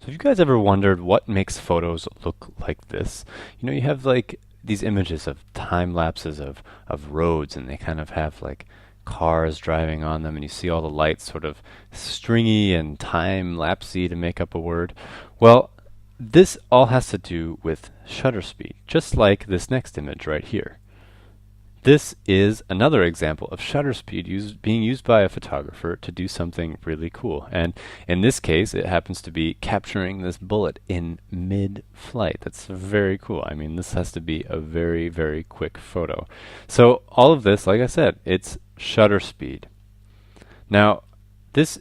So have you guys ever wondered what makes photos look like this? You know, you have like these images of time lapses of roads, and they kind of have like cars driving on them, and you see all the lights sort of stringy and time lapsey to make up a word. Well, this all has to do with shutter speed, just like this next image right here. This is another example of shutter speed being used by a photographer to do something really cool. And in this case, it happens to be capturing this bullet in mid-flight. That's very cool. I mean, this has to be a very, very quick photo. So all of this, like I said, it's shutter speed. Now, this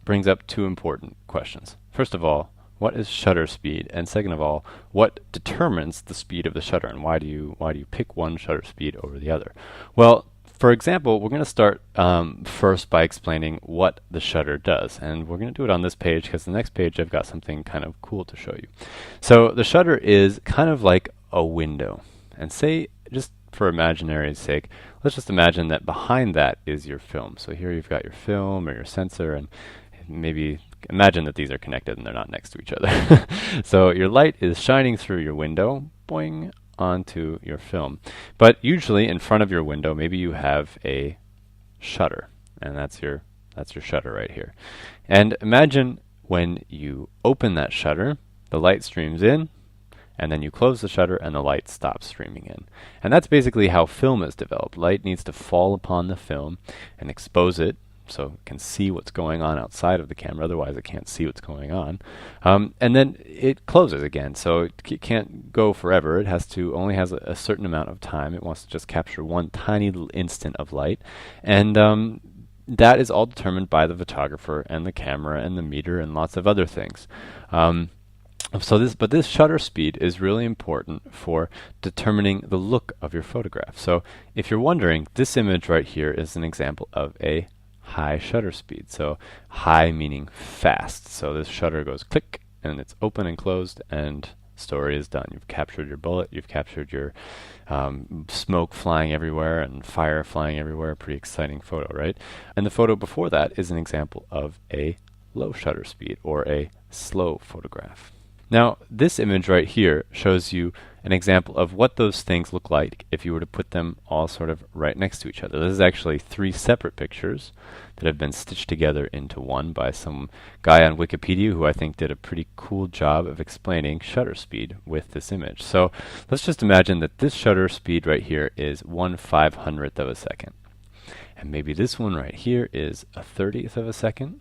brings up two important questions. First of all, what is shutter speed? And second of all, what determines the speed of the shutter, and why do you pick one shutter speed over the other? Well, for example, we're going to start first by explaining what the shutter does, and we're going to do it on this page because the next page I've got something kind of cool to show you. So the shutter is kind of like a window, and say, just for imaginary's sake, let's just imagine that behind that is your film. So here you've got your film or your sensor, and maybe imagine that these are connected and they're not next to each other. So your light is shining through your window, boing, onto your film. But usually in front of your window, maybe you have a shutter, and that's your shutter right here. And imagine when you open that shutter, the light streams in, and then you close the shutter and the light stops streaming in. And that's basically how film is developed. Light needs to fall upon the film and expose it so it can see what's going on outside of the camera, otherwise it can't see what's going on. And then it closes again, so it can't go forever. It only has a certain amount of time. It wants to just capture one tiny little instant of light. And that is all determined by the photographer and the camera and the meter and lots of other things. But this shutter speed is really important for determining the look of your photograph. So if you're wondering, this image right here is an example of a high shutter speed. So high meaning fast. So this shutter goes click and it's open and closed and story is done. You've captured your bullet, you've captured your smoke flying everywhere and fire flying everywhere. Pretty exciting photo, right? And the photo before that is an example of a low shutter speed or a slow photograph. Now, this image right here shows you an example of what those things look like if you were to put them all sort of right next to each other. This is actually three separate pictures that have been stitched together into one by some guy on Wikipedia who I think did a pretty cool job of explaining shutter speed with this image. So let's just imagine that this shutter speed right here is 1/500th of a second. And maybe this one right here is 1/30th of a second.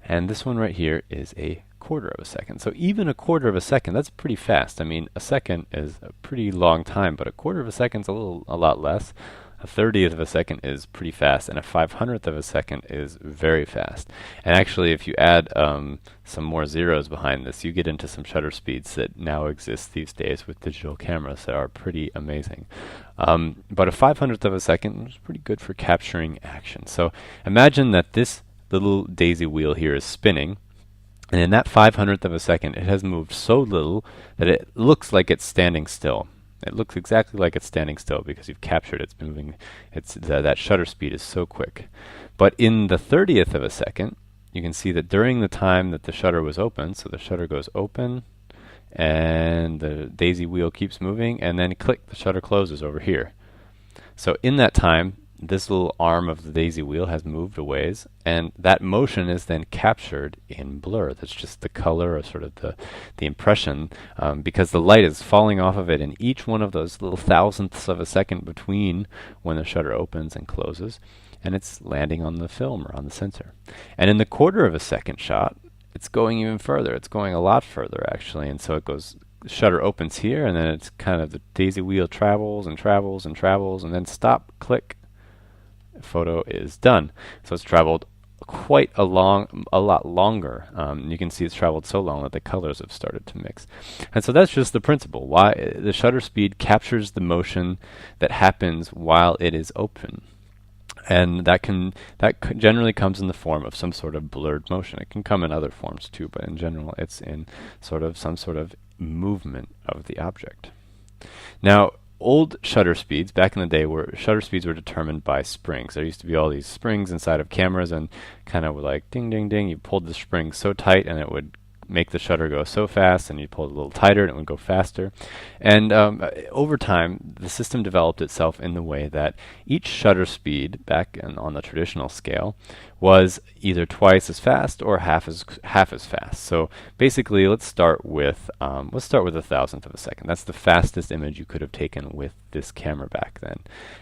And this one right here is a 1/4 of a second. So even a 1/4 of a second, that's pretty fast. I mean, a second is a pretty long time, but a 1/4 of a second is a lot less. 1/30th of a second is pretty fast, and a 500th of a second is very fast. And actually, if you add some more zeros behind this, you get into some shutter speeds that now exist these days with digital cameras that are pretty amazing. But a 500th of a second is pretty good for capturing action. So imagine that this little daisy wheel here is spinning, and in that 500th of a second it has moved so little that it looks like it's standing still. It looks exactly like it's standing still because you've captured it's moving. That shutter speed is so quick. But in the 30th of a second, you can see that during the time that the shutter was open, so the shutter goes open and the daisy wheel keeps moving, and then click, the shutter closes over here. So in that time, this little arm of the daisy wheel has moved a ways, and that motion is then captured in blur. That's just the color or sort of the impression, because the light is falling off of it in each one of those little thousandths of a second between when the shutter opens and closes, and it's landing on the film or on the sensor. And in the 1/4 of a second shot, it's going even further. It's going a lot further, actually, and so it goes, the shutter opens here, and then it's kind of the daisy wheel travels and travels and travels, and then stop, click, photo is done. So it's traveled quite a lot longer. You can see it's traveled so long that the colors have started to mix. And so that's just the principle. Why the shutter speed captures the motion that happens while it is open. And that generally comes in the form of some sort of blurred motion. It can come in other forms too, but in general it's in sort of some sort of movement of the object. Now, old shutter speeds, back in the day, shutter speeds were determined by springs. There used to be all these springs inside of cameras, and kind of like ding, ding, ding. You pulled the spring so tight, and it would make the shutter go so fast, and you pull it a little tighter and it would go faster. And over time, the system developed itself in the way that each shutter speed back on the traditional scale was either twice as fast or half as fast. So basically, let's start with 1,000th of a second. That's the fastest image you could have taken with this camera back then.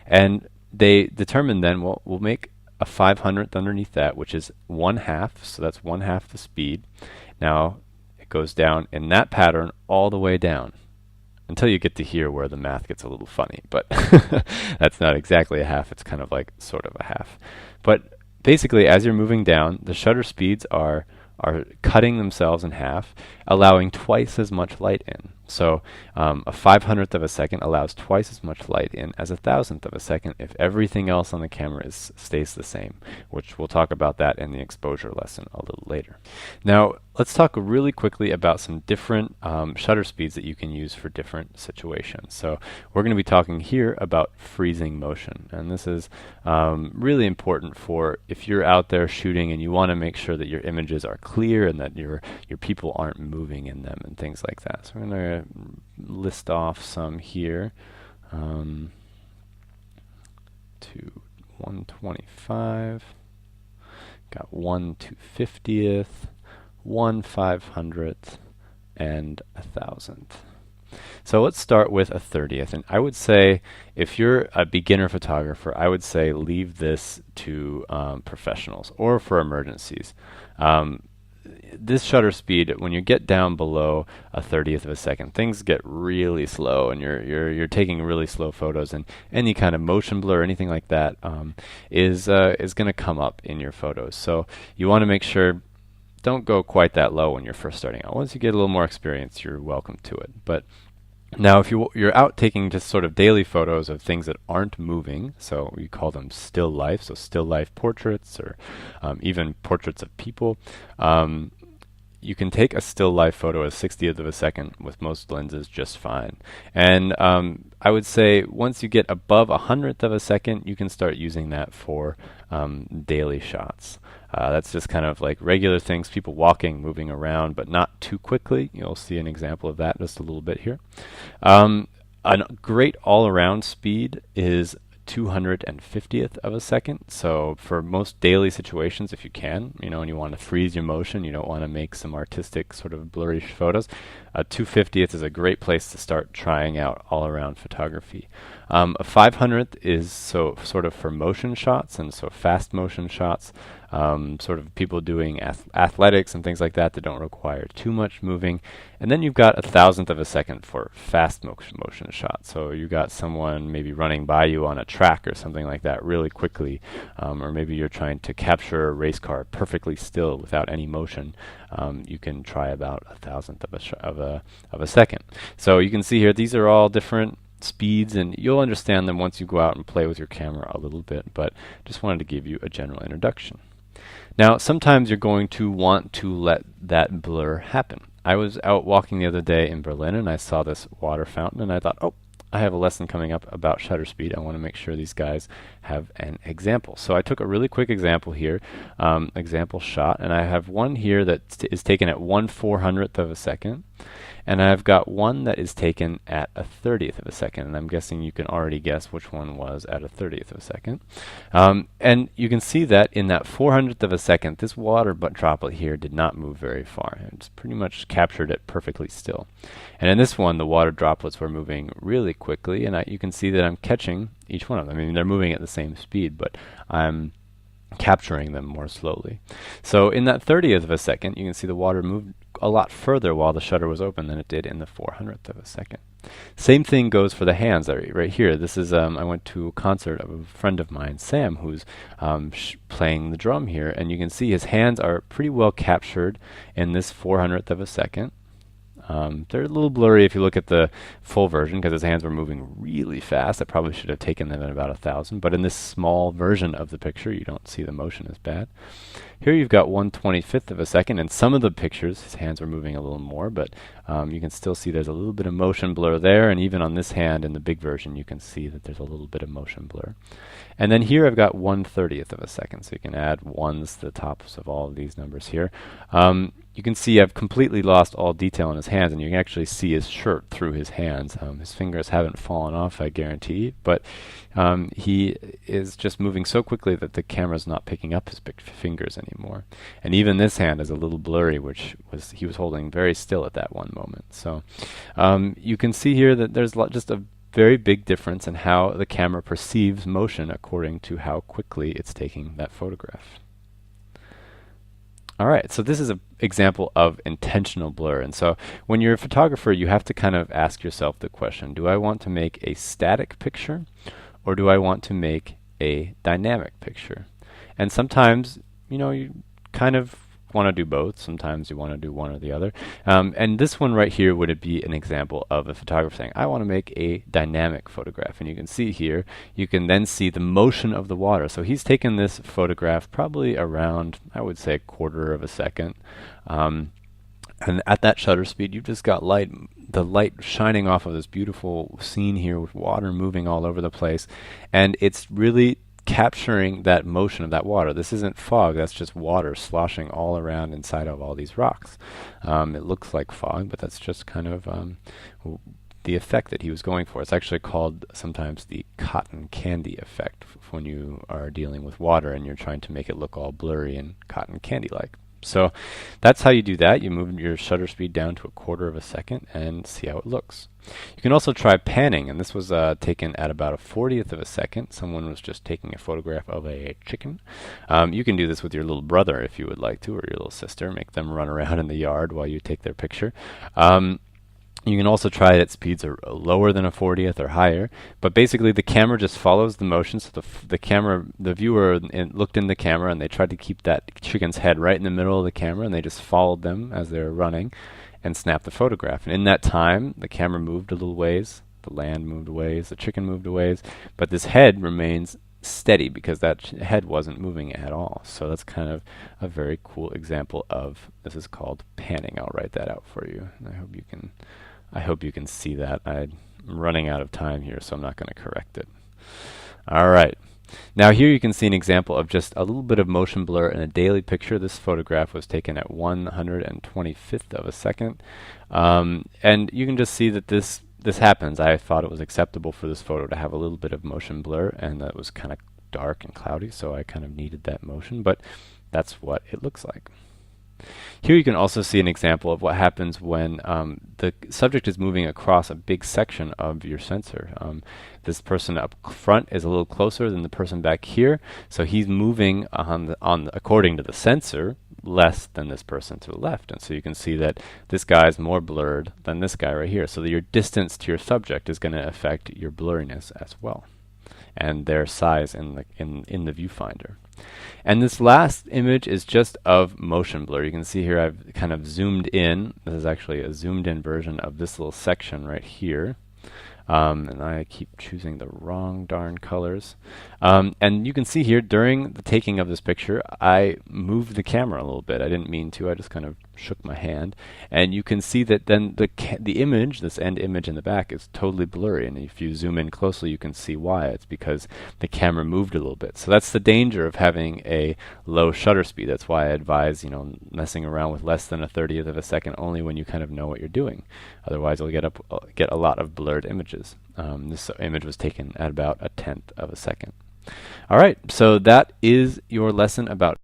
And they determined then, well, we'll make a 500th underneath that, which is 1/2, so that's 1/2 the speed. Now it goes down in that pattern all the way down until you get to here where the math gets a little funny, but that's not exactly a half, it's kind of like sort of a half. But basically, as you're moving down, the shutter speeds are cutting themselves in half, allowing twice as much light in. So a 500th of a second allows twice as much light in as 1,000th of a second if everything else on the camera stays the same, which we'll talk about that in the exposure lesson a little later. Now, let's talk really quickly about some different shutter speeds that you can use for different situations. So we're going to be talking here about freezing motion, and this is really important for if you're out there shooting and you want to make sure that your images are clear and that your people aren't moving in them and things like that. So we're going to list off some here. To 125, got 1/250th, 1/500th, and 1,000th. So let's start with 1/30th, and I would say if you're a beginner photographer, I would say leave this to professionals or for emergencies. This shutter speed, when you get down below 1/30th of a second, things get really slow, and you're taking really slow photos, and any kind of motion blur or anything like that is going to come up in your photos. So you want to make sure don't go quite that low when you're first starting out. Once you get a little more experience, you're welcome to it. But now, if you're out taking just sort of daily photos of things that aren't moving, so we call them still life, so still life portraits or even portraits of people, you can take a still life photo at 1/60th of a second with most lenses just fine. And I would say once you get above 100th of a second, you can start using that for daily shots. That's just kind of like regular things, people walking, moving around, but not too quickly. You'll see an example of that just a little bit here. A great all-around speed is 250th of a second. So for most daily situations, if you can, and you want to freeze your motion, you don't want to make some artistic sort of blurry photos, 250th is a great place to start trying out all-around photography. A 500th is sort of for motion shots, and so fast motion shots, sort of people doing athletics and things like that that don't require too much moving. And then you've got 1,000th of a second for fast motion shots. So you got someone maybe running by you on a track or something like that really quickly, or maybe you're trying to capture a race car perfectly still without any motion. You can try about 1,000th of a second. So you can see here these are all different speeds, and you'll understand them once you go out and play with your camera a little bit, but just wanted to give you a general introduction. Now, sometimes you're going to want to let that blur happen. I was out walking the other day in Berlin, and I saw this water fountain, and I thought, oh, I have a lesson coming up about shutter speed. I want to make sure these guys have an example. So I took a really quick example here, example shot, and I have one here that is taken at 1/400th of a second, and I've got one that is taken at 1/30th of a second, and I'm guessing you can already guess which one was at 1/30th of a second. And you can see that in that 400th of a second, this water droplet here did not move very far. It's pretty much captured it perfectly still. And in this one, the water droplets were moving really quickly, and you can see that I'm catching each one of them. I mean, they're moving at the same speed, but I'm capturing them more slowly. So in that 30th of a second, you can see the water moved a lot further while the shutter was open than it did in the 400th of a second. Same thing goes for the hands right here. This is I went to a concert of a friend of mine, Sam, who's playing the drum here, and you can see his hands are pretty well captured in this 400th of a second. They're a little blurry if you look at the full version because his hands were moving really fast. I probably should have taken them at about 1,000, but in this small version of the picture, you don't see the motion as bad. Here you've got 1/25th of a second. In some of the pictures, his hands were moving a little more, but you can still see there's a little bit of motion blur there, and even on this hand in the big version, you can see that there's a little bit of motion blur. And then here I've got 1/30th of a second, so you can add ones to the tops of all of these numbers here. You can see I've completely lost all detail in his hands, and you can actually see his shirt through his hands. His fingers haven't fallen off, I guarantee, but he is just moving so quickly that the camera's not picking up his fingers anymore. And even this hand is a little blurry, which was he was holding very still at that one moment. So you can see here that there's just a very big difference in how the camera perceives motion according to how quickly it's taking that photograph. All right, so this is an example of intentional blur. And so when you're a photographer, you have to kind of ask yourself the question, do I want to make a static picture or do I want to make a dynamic picture? And sometimes, you kind of want to do both. Sometimes you want to do one or the other. And this one right here would be an example of a photographer saying, I want to make a dynamic photograph. And you can see here, you can then see the motion of the water. So he's taken this photograph probably around, I would say, a quarter of a second. And at that shutter speed, you've just got the light shining off of this beautiful scene here with water moving all over the place. And it's really capturing that motion of that water. This isn't fog, that's just water sloshing all around inside of all these rocks. It looks like fog, but that's just kind of the effect that he was going for. It's actually called sometimes the cotton candy effect when you are dealing with water and you're trying to make it look all blurry and cotton candy-like. So that's how you do that. You move your shutter speed down to a quarter of a second and see how it looks. You can also try panning, and this was taken at about a 40th of a second. Someone was just taking a photograph of a chicken. You can do this with your little brother if you would like to, or your little sister. Make them run around in the yard while you take their picture. You can also try it at speeds lower than a 40th or higher, but basically the camera just follows the motion. So the viewer looked in the camera and they tried to keep that chicken's head right in the middle of the camera, and they just followed them as they were running and snapped the photograph. And in that time, the camera moved a little ways, the land moved a ways, the chicken moved a ways, but this head remains steady because that head wasn't moving at all. So that's kind of a very cool example of, this is called panning. I'll write that out for you. And I hope you can see that. I'm running out of time here, so I'm not going to correct it. All right. Now here you can see an example of just a little bit of motion blur in a daily picture. This photograph was taken at 125th of a second. And you can just see that this happens. I thought it was acceptable for this photo to have a little bit of motion blur, and that was kind of dark and cloudy, so I kind of needed that motion, but that's what it looks like. Here you can also see an example of what happens when the subject is moving across a big section of your sensor. This person up front is a little closer than the person back here, so he's moving according to the sensor less than this person to the left. And so you can see that this guy is more blurred than this guy right here. So that your distance to your subject is going to affect your blurriness as well, and their size in the viewfinder. And this last image is just of motion blur. You can see here I've kind of zoomed in. This is actually a zoomed in version of this little section right here. And I keep choosing the wrong darn colors. And you can see here during the taking of this picture, I moved the camera a little bit. I didn't mean to. I just kind of shook my hand. And you can see that then the image, this end image in the back, is totally blurry. And if you zoom in closely, you can see why. It's because the camera moved a little bit. So that's the danger of having a low shutter speed. That's why I advise, messing around with less than a 30th of a second only when you kind of know what you're doing. Otherwise, you'll get a lot of blurred images. This image was taken at about a 10th of a second. All right, so that is your lesson about